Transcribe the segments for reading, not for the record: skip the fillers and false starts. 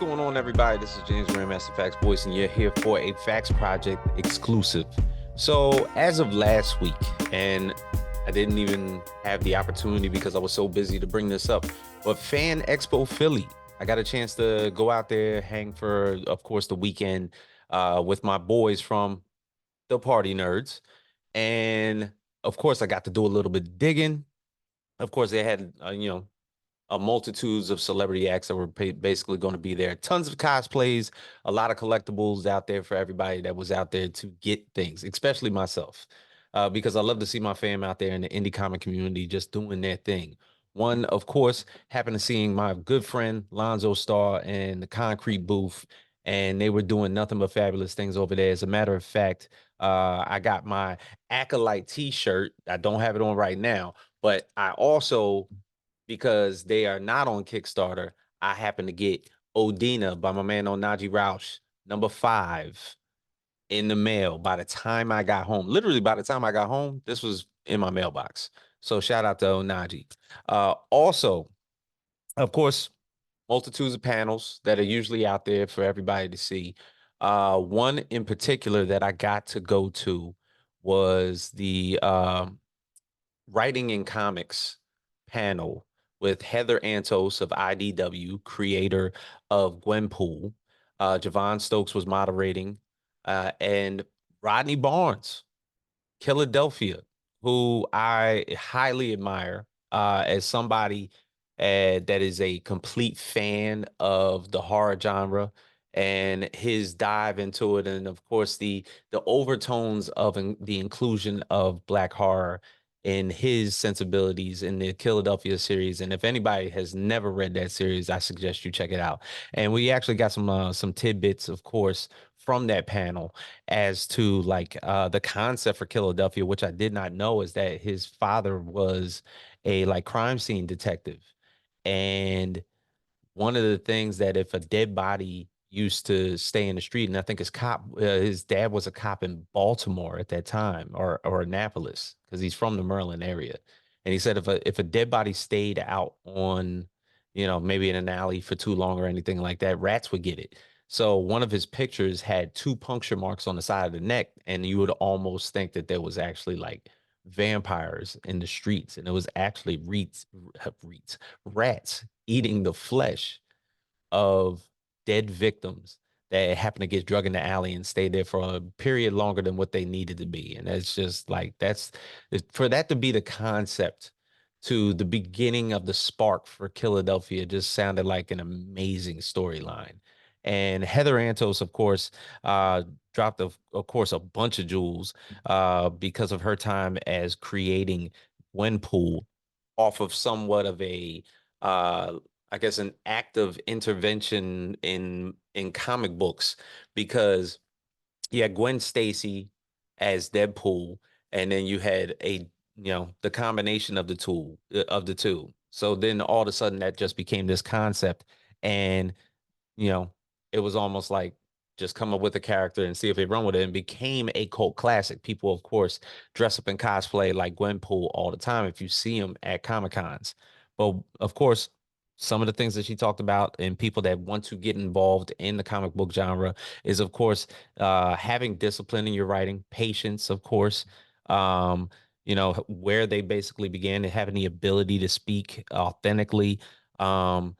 going on, everybody? This is James Grandmaster Facts Voice, and you're here for a Facts Project exclusive. So, as of last week, and I didn't even have the opportunity because I was so busy to bring this up, but Fan Expo Philly, I got a chance to go out there, hang for, of course, the weekend with my boys from the Party Nerds. And of course, I got to do a little bit of digging. Of course, they had, multitudes of celebrity acts that were basically going to be there. Tons of cosplays, a lot of collectibles out there for everybody that was out there to get things, especially myself, because I love to see my fam out there in the indie comic community just doing their thing. One, of course, happened to seeing my good friend Lonzo Starr in the Concrete booth, and they were doing nothing but fabulous things over there. As a matter of fact, I got my Acolyte T-shirt. I don't have it on right now, but I also, because they are not on Kickstarter, I happen to get Odina by my man Onaji Roush, #5, in the mail by the time I got home. Literally, by the time I got home, this was in my mailbox. So shout out to Onaji. Also, of course, multitudes of panels that are usually out there for everybody to see. One in particular that I got to go to was the Writing in Comics panel with Heather Antos of IDW, creator of Gwenpool. Javon Stokes was moderating, and Rodney Barnes, Philadelphia, who I highly admire as somebody that is a complete fan of the horror genre and his dive into it, and of course the overtones of the inclusion of Black horror in his sensibilities in the Philadelphia series. And if anybody has never read that series, I suggest you check it out. And we actually got some tidbits, of course, from that panel as to like the concept for Philadelphia, which I did not know, is that his father was a like crime scene detective. And one of the things that if a dead body used to stay in the street, and I think his dad was a cop in Baltimore at that time, or Annapolis, because he's from the Maryland area. And he said if a dead body stayed out on, maybe in an alley for too long or anything like that, rats would get it. So one of his pictures had two puncture marks on the side of the neck, and you would almost think that there was actually like vampires in the streets, and it was actually rats eating the flesh of dead victims that happened to get drug in the alley and stayed there for a period longer than what they needed to be. And that's just like, for that to be the concept to the beginning of the spark for Philadelphia just sounded like an amazing storyline. And Heather Antos, of course, dropped, of course, a bunch of jewels because of her time as creating Gwenpool off of somewhat of a uh, I guess an active intervention in comic books, because you had Gwen Stacy as Deadpool, and then you had the combination of the two. So then all of a sudden that just became this concept, and you know, it was almost like just come up with a character and see if they run with it, and became a cult classic. People, of course, dress up in cosplay like Gwenpool all the time if you see them at Comic Cons. But of course, some of the things that she talked about and people that want to get involved in the comic book genre is, of course, having discipline in your writing, patience, of course. Um, where they basically began and having the ability to speak authentically. What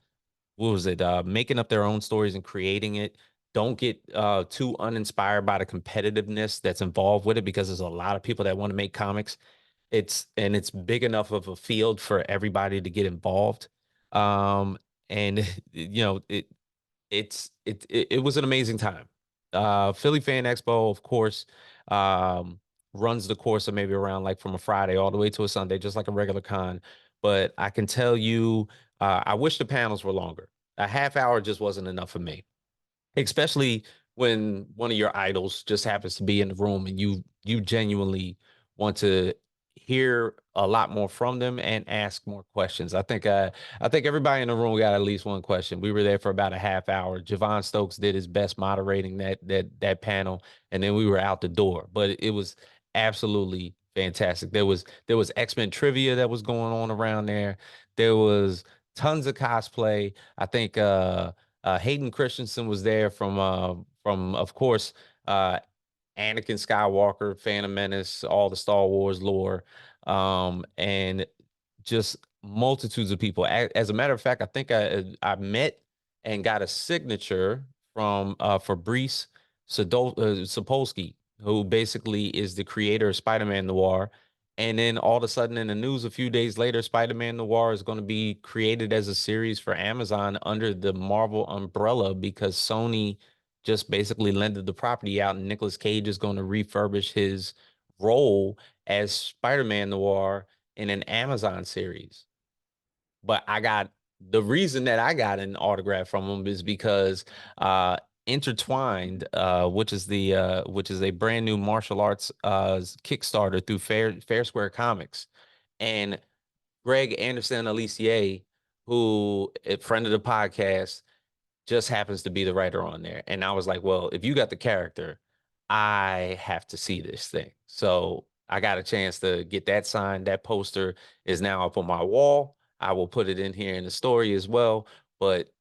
was it? Making up their own stories and creating it. Don't get too uninspired by the competitiveness that's involved with it, because there's a lot of people that want to make comics. It's big enough of a field for everybody to get involved. Um, and it was an amazing time. Philly Fan Expo, of course, um, runs the course of maybe around like from a Friday all the way to a Sunday, just like a regular con. But I can tell you, I wish the panels were longer. A half hour just wasn't enough for me, especially when one of your idols just happens to be in the room and you genuinely want to hear a lot more from them and ask more questions. I think everybody in the room got at least one question. We were there for about a half hour. Javon Stokes did his best moderating that panel, and then we were out the door. But it was absolutely fantastic. There was X-Men trivia that was going on around there. There was tons of cosplay. I think Hayden Christensen was there from of course uh, Anakin Skywalker, Phantom Menace, all the Star Wars lore, and just multitudes of people. As a matter of fact, I think I met and got a signature from Fabrice Sapolsky, who basically is the creator of Spider-Man Noir. And then all of a sudden in the news a few days later, Spider-Man Noir is going to be created as a series for Amazon under the Marvel umbrella because Sony just basically lended the property out, and Nicolas Cage is going to refurbish his role as Spider-Man Noir in an Amazon series. But I got the reason that I got an autograph from him is because Intertwined, which is a brand new martial arts Kickstarter through Fair Square Comics, and Greg Anderson Alicier, who a friend of the podcast, just happens to be the writer on there. And I was like, well, if you got the character, I have to see this thing. So I got a chance to get that signed. That poster is now up on my wall. I will put it in here in the story as well. But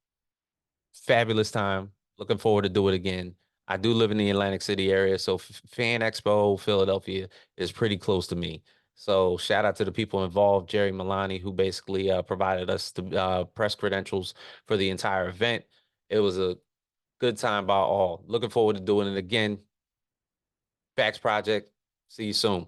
fabulous time. Looking forward to do it again. I do live in the Atlantic City area, so Fan Expo, Philadelphia is pretty close to me. So shout out to the people involved, Jerry Milani, who basically provided us the press credentials for the entire event. It was a good time by all. Looking forward to doing it again. Facts Project. See you soon.